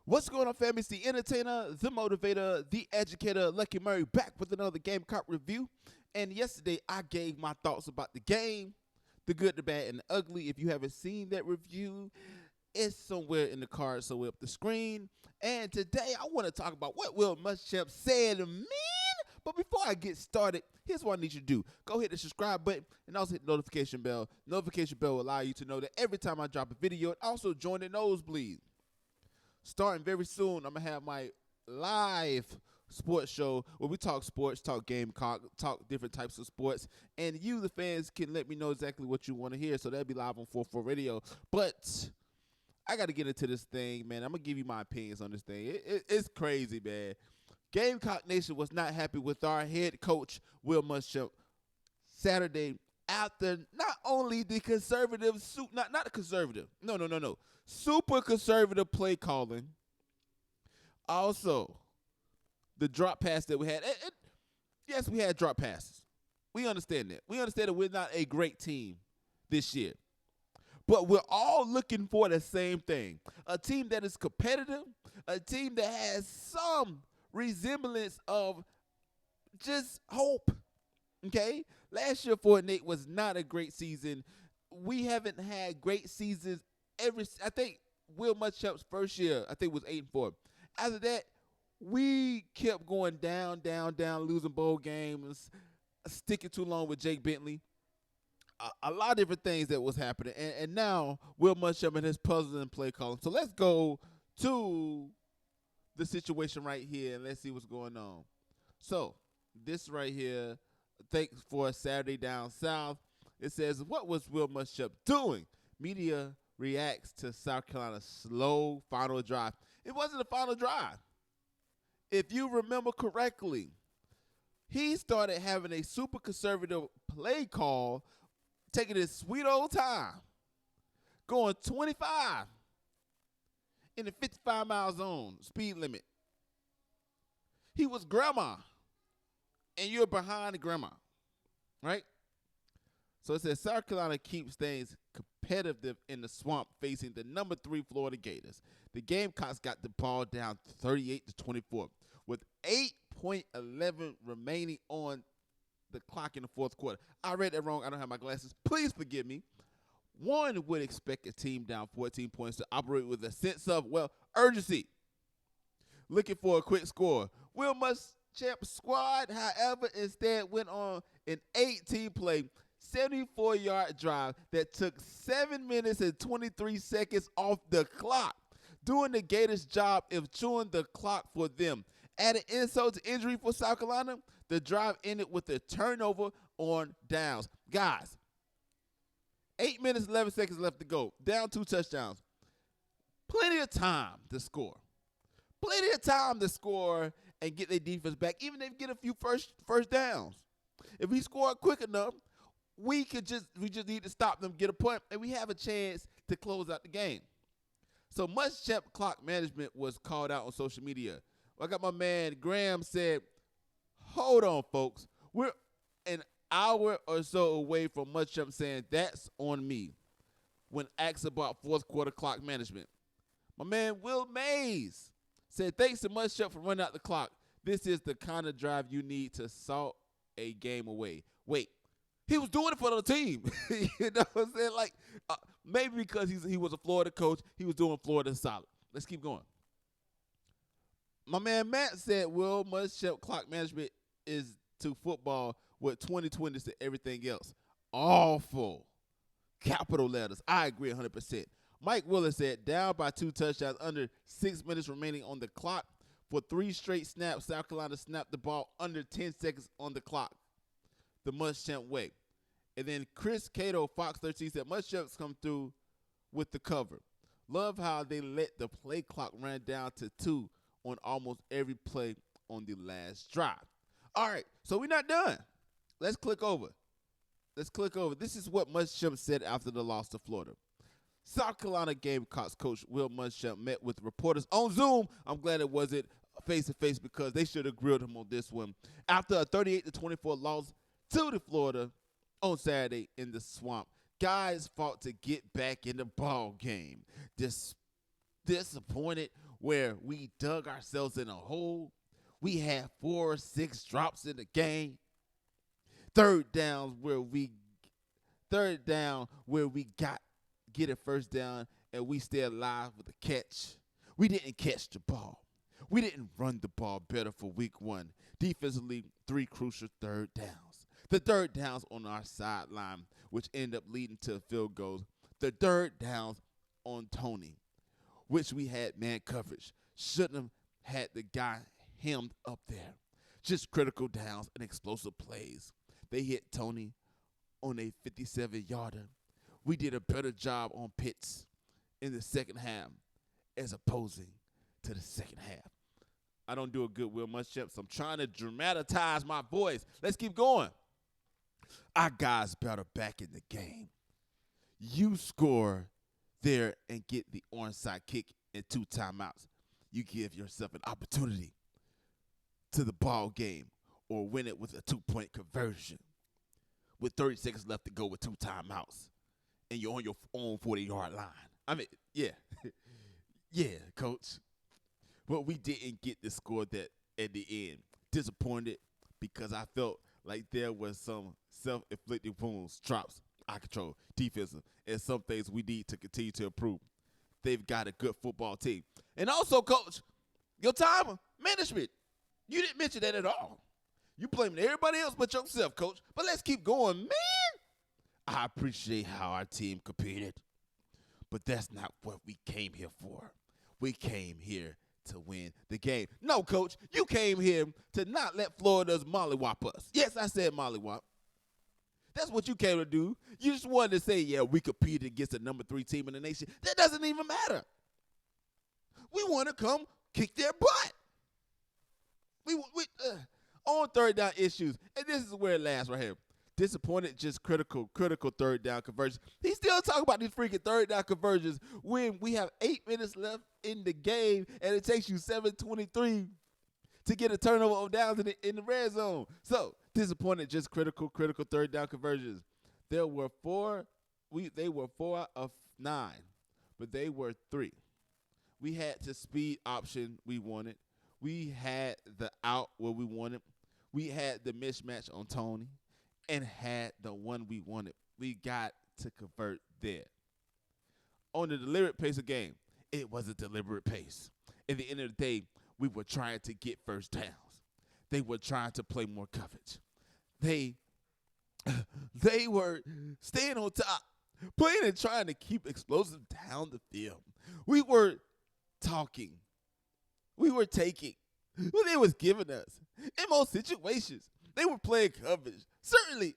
What's going on, family? It's the entertainer, the motivator, the educator, Lucky Murray, back with another Gamecock review. And yesterday, I gave my thoughts about the game, the good, the bad, and the ugly. If you haven't seen that review, it's somewhere in the card, somewhere up the screen. And today, I want to talk about what Will Muschamp said to me. But before I get started, here's what I need you to do. Go hit the subscribe button and also hit the notification bell. Notification bell will allow you to know that every time I drop a video, and also join the NoseBleeds. Starting very soon, I'm going to have my live sports show where we talk sports, talk Gamecock, talk different types of sports, and you, the fans, can let me know exactly what you want to hear. So that'll be live on 4-4 Radio. But I got to get into this thing, man. I'm going to give you my opinions on this thing. It's crazy, man. Gamecock Nation was not happy with our head coach, Will Muschamp, Saturday after not only the conservative, not the conservative, no, super conservative play calling, also the drop pass that we had. Yes, we had drop passes. We understand that. We understand that we're not a great team this year. But we're all looking for the same thing. A team that is competitive, a team that has some resemblance of just hope. Okay? Last year for Nate was not a great season. We haven't had great seasons I think Will Muschamp's first year, I think, was 8-4. After that, we kept going down, losing bowl games, sticking too long with Jake Bentley. A lot of different things that was happening. And now Will Muschamp and his puzzle and play calling. So let's go to the situation right here and let's see what's going on. So this right here, thanks for Saturday Down South. It says, what was Will Muschamp doing? Media reacts to South Carolina's slow final drive. It wasn't a final drive. If you remember correctly, he started having a super conservative play call, taking his sweet old time, going 25 in the 55-mile zone speed limit. He was grandma, and you're behind the grandma, right? So it says South Carolina keeps things competitive in the swamp, facing the number 3 Florida Gators. The Gamecocks got the ball down 38-24 with 8.11 remaining on the clock in the fourth quarter. I read that wrong. I don't have my glasses. Please forgive me. One would expect a team down 14 points to operate with a sense of, urgency, looking for a quick score. Will Muschamp's squad, however, instead went on an 18-play, 74-yard drive that took 7 minutes and 23 seconds off the clock, doing the Gators' job of chewing the clock for them. Adding insult to injury for South Carolina, the drive ended with a turnover on downs. Guys, 8 minutes, 11 seconds left to go. Down 2 touchdowns. Plenty of time to score. Plenty of time to score and get their defense back, even if they get a few first downs. If we score quick enough, we just need to stop them, get a point, and we have a chance to close out the game. So Muschamp clock management was called out on social media. I got my man Graham said, hold on, folks. We're an hour or so away from Muschamp saying that's on me when asked about fourth quarter clock management. My man Will Mays said, thanks to Muschamp for running out the clock. This is the kind of drive you need to salt a game away. Wait, he was doing it for the team. You know what I'm saying? Like, maybe because he was a Florida coach, he was doing Florida solid. Let's keep going. My man Matt said Will Muschamp clock management is to football what 2020 is to everything else. Awful. Capital letters. I agree 100%. Mike Willis said down by 2 touchdowns, under 6 minutes remaining on the clock. For 3 straight snaps, South Carolina snapped the ball under 10 seconds on the clock. The Muschamp way. And then Chris Cato, Fox 13, said Muschamp's come through with the cover. Love how they let the play clock run down to 2 on almost every play on the last drive. All right, so we're not done. Let's click over. This is what Muschamp said after the loss to Florida. South Carolina Gamecocks coach Will Muschamp met with reporters on Zoom. I'm glad it wasn't face-to-face because they should have grilled him on this one. After a 38-24 loss to the Florida on Saturday in the swamp, guys fought to get back in the ball game. Disappointed where we dug ourselves in a hole. We had 4 or 6 drops in the game. Third down where we get a first down and we stay alive with a catch. We didn't catch the ball. We didn't run the ball better for week 1. Defensively, 3 crucial third downs. The third downs on our sideline, which end up leading to field goals. The third downs on Tony, which we had man coverage. Shouldn't have had the guy hemmed up there. Just critical downs and explosive plays. They hit Tony on a 57-yarder. We did a better job on Pitts in the second half as opposing to the second half. I don't do a good Will Muschamp, so I'm trying to dramatize my voice. Let's keep going. Our guys better back in the game. You score there and get the onside kick and 2 timeouts. You give yourself an opportunity to the ball game or win it with a 2-point conversion with 30 seconds left to go with 2 timeouts and you're on your own 40-yard line. I mean, yeah. Yeah, coach. But we didn't get the score that at the end. Disappointed because I felt like there was some self-inflicted wounds, drops, eye control, defensive, and some things we need to continue to improve. They've got a good football team. And also, coach, your time management. You didn't mention that at all. You blaming everybody else but yourself, coach. But let's keep going, man. I appreciate how our team competed. But that's not what we came here for. We came here to win the game. No, coach, you came here to not let Florida's mollywop us. Yes, I said mollywop. That's what you came to do. You just wanted to say, yeah, we competed against the number 3 team in the nation. That doesn't even matter. We want to come kick their butt. We on third down issues, and this is where it lasts right here. Disappointed, just critical third down conversions. He's still talking about these freaking third down conversions when we have 8 minutes left in the game, and it takes you 7:23 to get a turnover of downs in the red zone. So disappointed, just critical third down conversions. They were 4 out of 9, but they were 3. We had the speed option we wanted. We had the out where we wanted. We had the mismatch on Tony and had the one we wanted. We got to convert there. On the deliberate pace of game, it was a deliberate pace. At the end of the day, we were trying to get first downs. They were trying to play more coverage. They were staying on top, playing and trying to keep explosive down the field. We were talking. We were taking what they was giving us. In most situations, they were playing coverage. Certainly,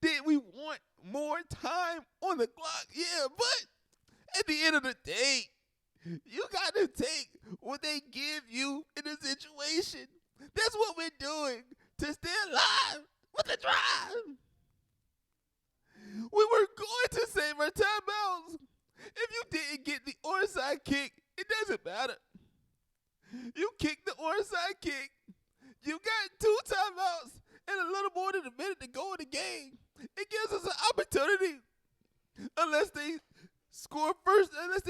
did we want more time on the clock? Yeah, but at the end of the day, you got to take what they give you in the situation. That's what we're doing to stay alive with the drive. We were going to save our timeouts. If you didn't get the onside kick, it doesn't matter. You kicked the onside kick. You got 2 timeouts and a little more than a minute to go in the game. It gives us an opportunity unless they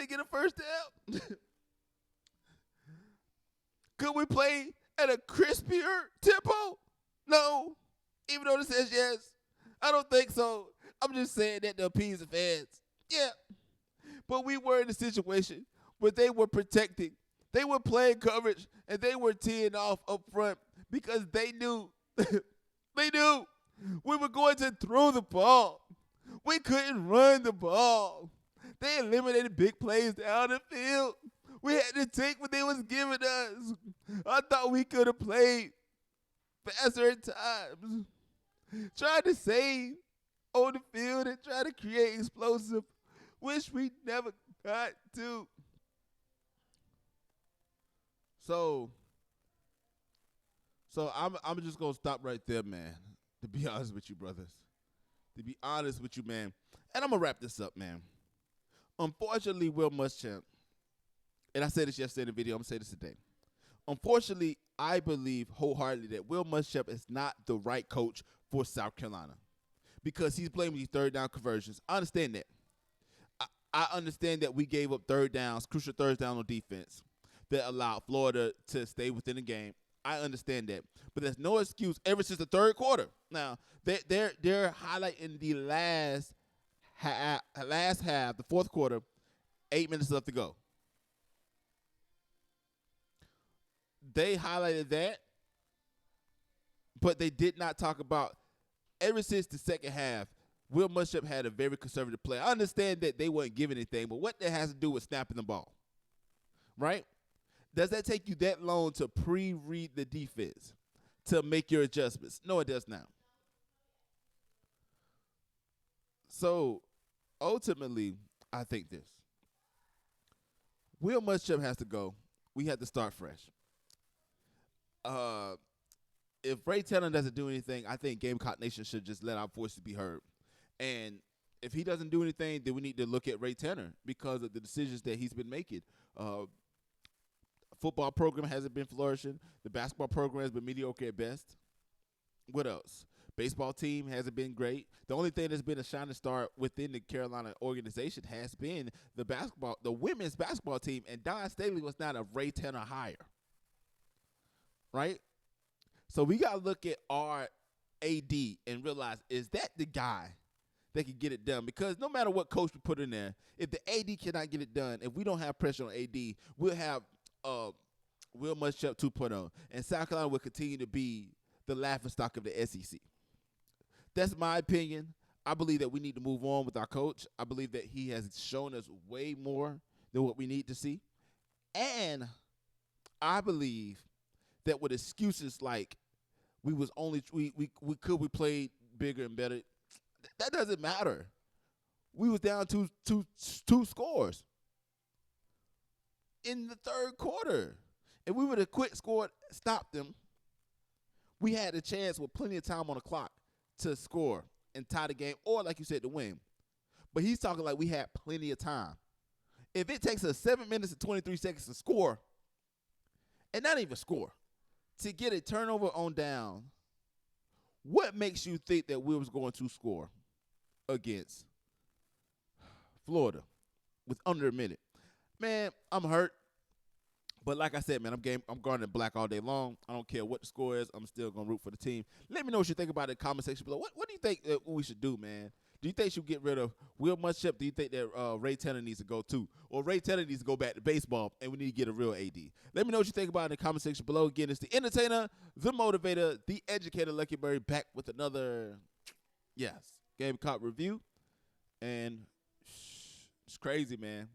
get a first down. Could we play at a crispier tempo? No. Even though it says yes. I don't think so. I'm just saying that to appease the fans. Yeah. But we were in a situation where they were protecting. They were playing coverage, and they were teeing off up front because they knew we were going to throw the ball. We couldn't run the ball. They eliminated big plays down the field. We had to take what they was giving us. I thought we could have played faster at times. Tried to save on the field and try to create explosive, which we never got to. So I'm just gonna stop right there, man. To be honest with you, brothers. To be honest with you, man. And I'm gonna wrap this up, man. Unfortunately, Will Muschamp, and I said this yesterday in the video, I'm gonna say this today. Unfortunately, I believe wholeheartedly that Will Muschamp is not the right coach for South Carolina because he's blaming these third down conversions. I understand that. I understand that we gave up third downs, crucial third down on defense that allowed Florida to stay within the game. I understand that, but there's no excuse ever since the third quarter. Now they're highlighting the last half, the fourth quarter, 8 minutes left to go. They highlighted that, but they did not talk about ever since the second half. Will Muschamp had a very conservative play. I understand that they weren't giving anything, but what that has to do with snapping the ball, right? Does that take you that long to pre-read the defense to make your adjustments? No, it does not. So ultimately, I think this. Will Muschamp has to go. We have to start fresh. Uh, if Ray Taylor doesn't do anything, I think Gamecock Nation should just let our voices be heard. And if he doesn't do anything, then we need to look at Ray Tanner because of the decisions that he's been making. Football program hasn't been flourishing. The basketball program has been mediocre at best. What else? Baseball team hasn't been great. The only thing that's been a shining star within the Carolina organization has been the women's basketball team, and Don Staley was not a Ray Tanner hire, right? So we got to look at our AD and realize, is that the guy that can get it done? Because no matter what coach we put in there, if the AD cannot get it done, if we don't have pressure on AD, we'll have Will Muschamp 2.0, and South Carolina will continue to be the laughingstock of the SEC. That's my opinion. I believe that we need to move on with our coach. I believe that he has shown us way more than what we need to see. And I believe that with excuses like we played bigger and better, that doesn't matter. We was down two scores in the third quarter. If we would have quit, scored, stopped them, we had a chance with plenty of time on the clock to score and tie the game, or like you said, to win. But he's talking like we had plenty of time. If it takes us 7 minutes and 23 seconds to score, and not even score, to get a turnover on down, what makes you think that we was going to score against Florida with under a minute? Man, I'm hurt. But like I said, man, I'm guarding black all day long. I don't care what the score is. I'm still going to root for the team. Let me know what you think about it in the comment section below. What do you think that we should do, man? Do you think we should get rid of Will Muschamp? Do you think that Ray Tanner needs to go too? Or Ray Tanner needs to go back to baseball and we need to get a real AD? Let me know what you think about it in the comment section below. Again, it's the entertainer, the motivator, the educator, Lucky Berry, back with another, Gamecock review. And it's crazy, man.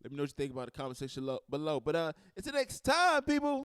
Let me know what you think about it in the comment section below. But until next time, people.